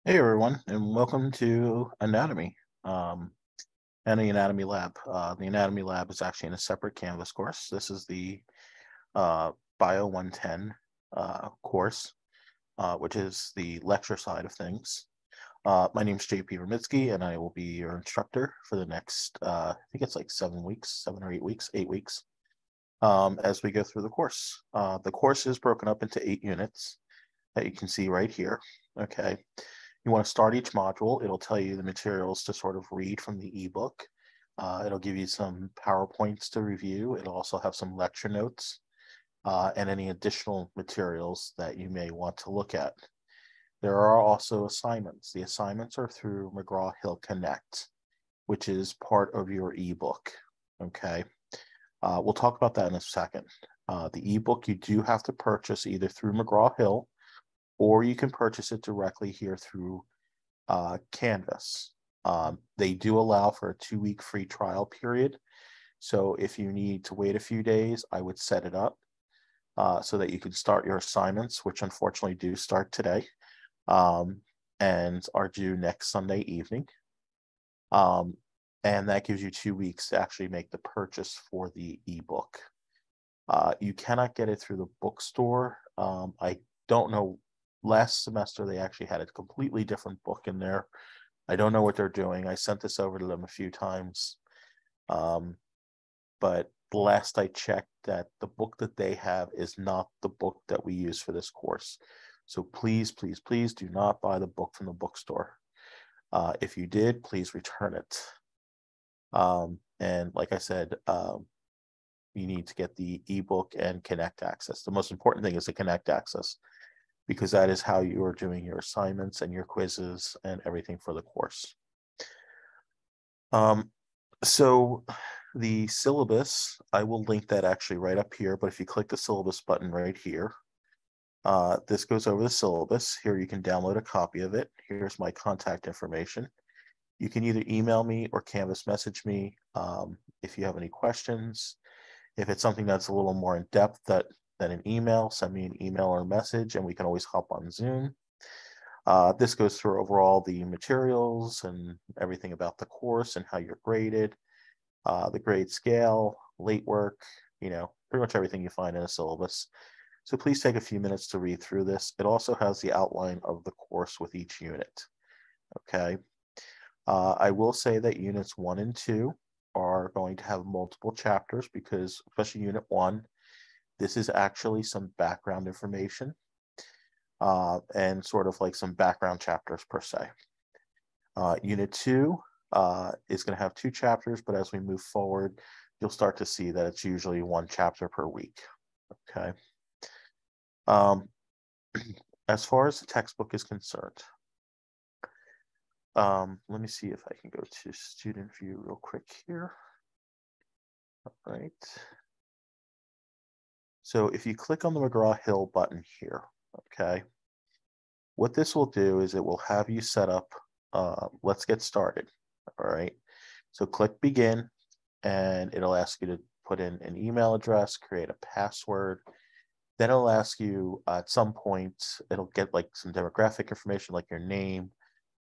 Hey everyone, and welcome to Anatomy and the Anatomy Lab. The Anatomy Lab is actually in a separate Canvas course. This is the BIO-110 course, which is the lecture side of things. My name is JP Ramitsky, and I will be your instructor for the next, I think it's like 7 weeks, 7 or 8 weeks, 8 weeks, as we go through the course. The course is broken up into 8 units that you can see right here. Okay. You want to start each module. It'll tell you the materials to sort of read from the ebook. It'll give you some PowerPoints to review. It'll also have some lecture notes and any additional materials that you may want to look at. There are also assignments. The assignments are through McGraw-Hill Connect, which is part of your ebook. Okay. We'll talk about that in a second. The ebook you do have to purchase either through McGraw-Hill or you can purchase it directly here through Canvas. They do allow for a 2-week free trial period. So if you need to wait a few days, I would set it up so that you can start your assignments, which unfortunately do start today and are due next Sunday evening. And that gives you 2 weeks to actually make the purchase for the ebook. You cannot get it through the bookstore. I don't know. Last semester, they actually had a completely different book in there. I don't know what they're doing. I sent this over to them a few times. But last I checked, that the book that they have is not the book that we use for this course. So please, please, please do not buy the book from the bookstore. If you did, please return it. And like I said, you need to get the ebook and Connect access. The most important thing is the Connect access, because that is how you are doing your assignments and your quizzes and everything for the course. So the syllabus, I will link that actually right up here, but if you click the syllabus button right here, this goes over the syllabus. Here you can download a copy of it. Here's my contact information. You can either email me or Canvas message me if you have any questions. If it's something that's a little more in depth than an email, send me an email or a message, and we can always hop on Zoom. This goes through overall the materials and everything about the course and how you're graded, the grade scale, late work, pretty much everything you find in a syllabus. So please take a few minutes to read through this. It also has the outline of the course with each unit. Okay. I will say that units 1 and 2 are going to have multiple chapters because, especially unit 1, this is actually some background information and sort of like some background chapters per se. Unit 2 is going to have 2 chapters, but as we move forward, you'll start to see that it's usually 1 chapter per week. Okay. As far as the textbook is concerned, let me see if I can go to student view real quick here. All right. So if you click on the McGraw-Hill button here, okay, what this will do is it will have you set up, let's get started. All right. So click begin, and it'll ask you to put in an email address, create a password. Then it'll ask you at some point, it'll get like some demographic information like your name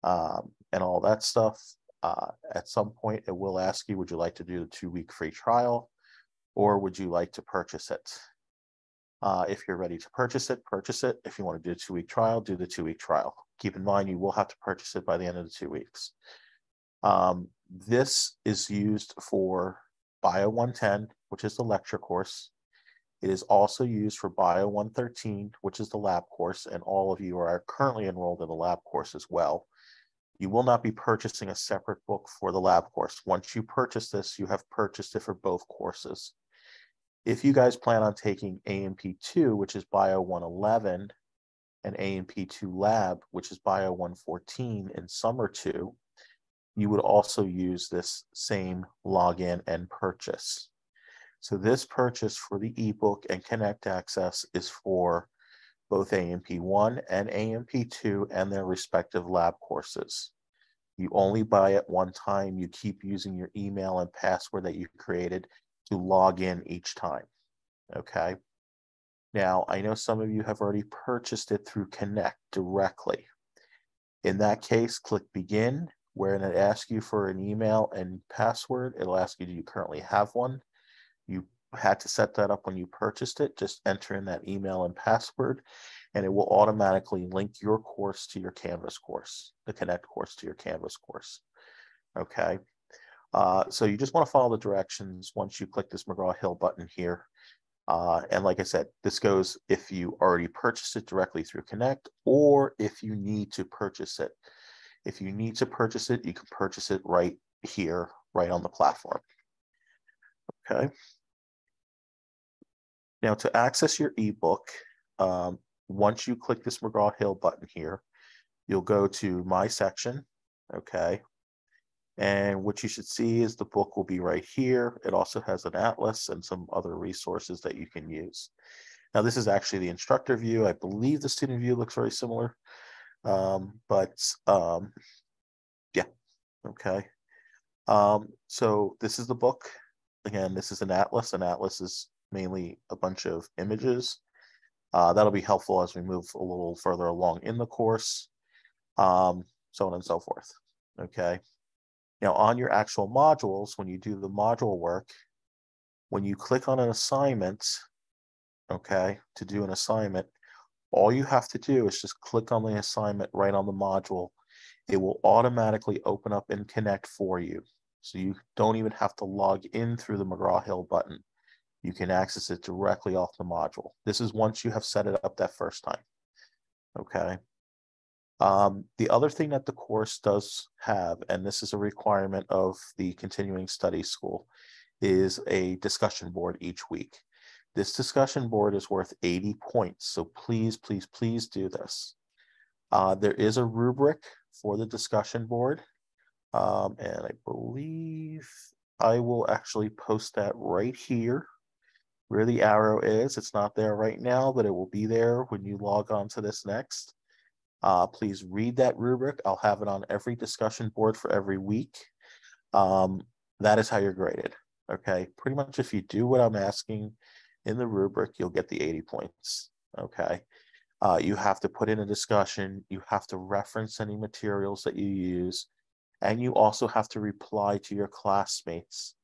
and all that stuff. At some point, it will ask you, would you like to do the 2-week free trial, or would you like to purchase it? If you're ready to purchase it, purchase it. If you want to do a 2-week trial, do the 2-week trial. Keep in mind, you will have to purchase it by the end of the 2 weeks. This is used for BIO-110, which is the lecture course. It is also used for BIO-113, which is the lab course, and all of you are currently enrolled in the lab course as well. You will not be purchasing a separate book for the lab course. Once you purchase this, you have purchased it for both courses. If you guys plan on taking A&P2, which is BIO-111, and A&P2 Lab, which is BIO-114 in summer 2, you would also use this same login and purchase. So this purchase for the ebook and Connect access is for both A&P1 and A&P2 and their respective lab courses. You only buy it one time. You keep using your email and password that you created to log in each time. Okay. Now, I know some of you have already purchased it through Connect directly. In that case, click begin, where it asks you for an email and password. It'll ask you, do you currently have one? You had to set that up when you purchased it. Just enter in that email and password, and it will automatically link your course to your Canvas course, the Connect course to your Canvas course. Okay. So you just want to follow the directions once you click this McGraw-Hill button here. And like I said, this goes if you already purchased it directly through Connect, or if you need to purchase it. If you need to purchase it, you can purchase it right here, right on the platform. Okay. Now to access your ebook, once you click this McGraw-Hill button here, you'll go to My Section, okay? And what you should see is the book will be right here. It also has an atlas and some other resources that you can use. Now, this is actually the instructor view. I believe the student view looks very similar, yeah, okay. So this is the book. Again, this is an atlas. An atlas is mainly a bunch of images. That'll be helpful as we move a little further along in the course, so on and so forth, okay? Now, on your actual modules, when you do the module work, when you click on an assignment, okay, to do an assignment, all you have to do is just click on the assignment right on the module. It will automatically open up and connect for you. So you don't even have to log in through the McGraw-Hill button. You can access it directly off the module. This is once you have set it up that first time, okay? The other thing that the course does have, and this is a requirement of the continuing studies school, is a discussion board each week. This discussion board is worth 80 points, so please, please, please do this. There is a rubric for the discussion board, and I believe I will actually post that right here where the arrow is. It's not there right now, but it will be there when you log on to this next. Please read that rubric. I'll have it on every discussion board for every week. That is how you're graded, okay? Pretty much if you do what I'm asking in the rubric, you'll get the 80 points, okay? You have to put in a discussion, you have to reference any materials that you use, and you also have to reply to your classmates'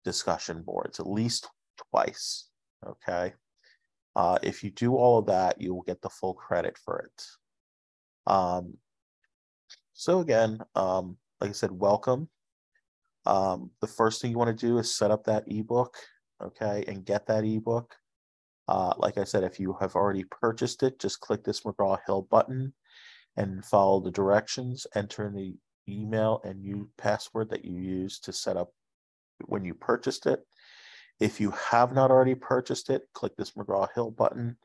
discussion boards at least twice, okay? If you do all of that, you will get the full credit for it. So again, like I said, welcome. The first thing you want to do is set up that ebook, okay, and get that ebook. Like I said, if you have already purchased it, just click this McGraw-Hill button and follow the directions, enter in the email and new password that you used to set up when you purchased it. If you have not already purchased it, click this McGraw-Hill button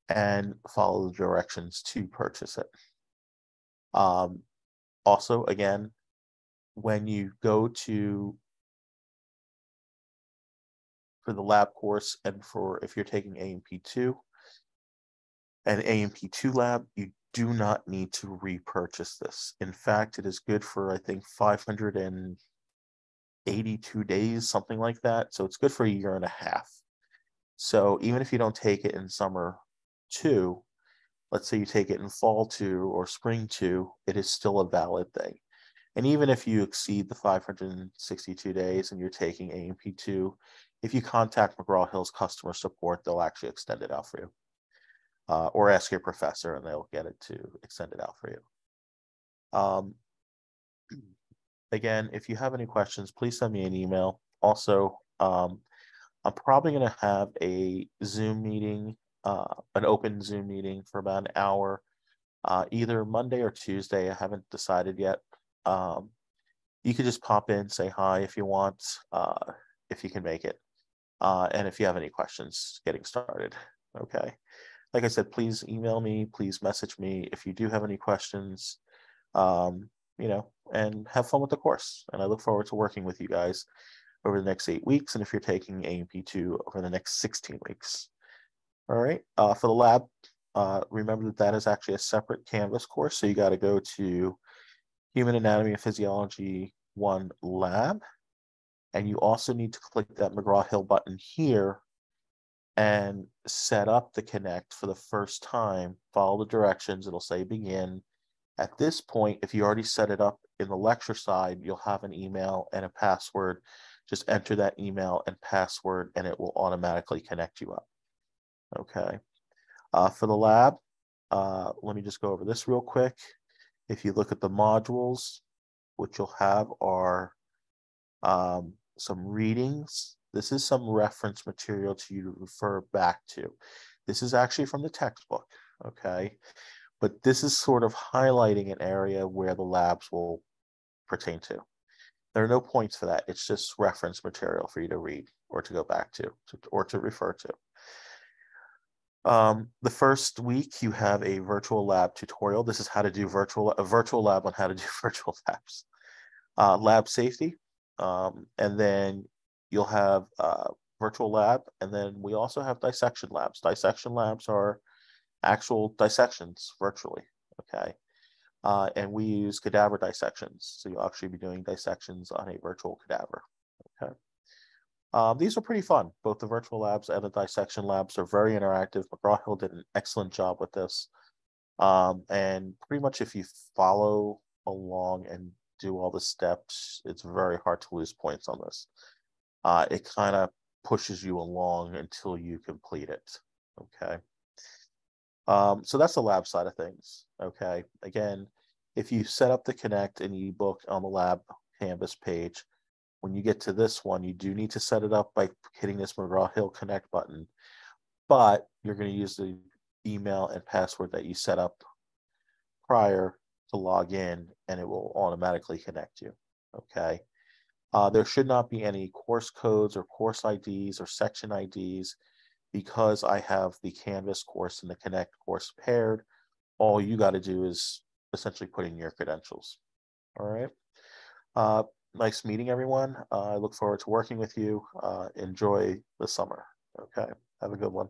and follow the directions to purchase it. Also, again, when you go to for the lab course and for if you're taking A&P2 and A&P2 lab, you do not need to repurchase this. In fact, it is good for, I think, 582 days, something like that. So it's good for a year and a half. So even if you don't take it in summer 2, let's say you take it in fall 2 or spring 2, it is still a valid thing. And even if you exceed the 562 days and you're taking A&P2, if you contact McGraw-Hill's customer support, they'll actually extend it out for you. Or ask your professor and they'll get it to extend it out for you. Again, if you have any questions, please send me an email. Also, I'm probably going to have a Zoom meeting, an open Zoom meeting for about an hour, either Monday or Tuesday. I haven't decided yet. You could just pop in, say hi if you want, if you can make it. And if you have any questions getting started, okay? Like I said, please email me, please message me if you do have any questions, you know, and have fun with the course. And I look forward to working with you guys over the next 8 weeks. And if you're taking A&P2 over the next 16 weeks. All right, for the lab, remember that that is actually a separate Canvas course. So you got to go to Human Anatomy and Physiology 1 lab. And you also need to click that McGraw-Hill button here and set up the Connect for the first time. Follow the directions. It'll say begin. At this point, if you already set it up in the lecture side, you'll have an email and a password. Just enter that email and password and it will automatically connect you up. Okay. For the lab, let me just go over this real quick. If you look at the modules, what you'll have are some readings. This is some reference material to you to refer back to. This is actually from the textbook, okay? But this is sort of highlighting an area where the labs will pertain to. There are no points for that. It's just reference material for you to read or to go back to or to refer to. The first week you have a virtual lab tutorial. This is how to do a virtual lab on how to do virtual labs. Lab safety, and then you'll have virtual lab, and then we also have dissection labs. Dissection labs are actual dissections virtually, okay? And we use cadaver dissections, so you'll actually be doing dissections on a virtual cadaver, okay? These are pretty fun. Both the virtual labs and the dissection labs are very interactive. McGraw-Hill did an excellent job with this. And pretty much if you follow along and do all the steps, it's very hard to lose points on this. It kind of pushes you along until you complete it, okay? So that's the lab side of things, okay? Again, if you set up the Connect and ebook on the lab Canvas page, when you get to this one, you do need to set it up by hitting this McGraw-Hill Connect button, but you're going to use the email and password that you set up prior to log in, and it will automatically connect you, okay? There should not be any course codes or course IDs or section IDs because I have the Canvas course and the Connect course paired. All you got to do is essentially put in your credentials, all right? Nice meeting everyone. I look forward to working with you. Enjoy the summer, okay? Have a good one.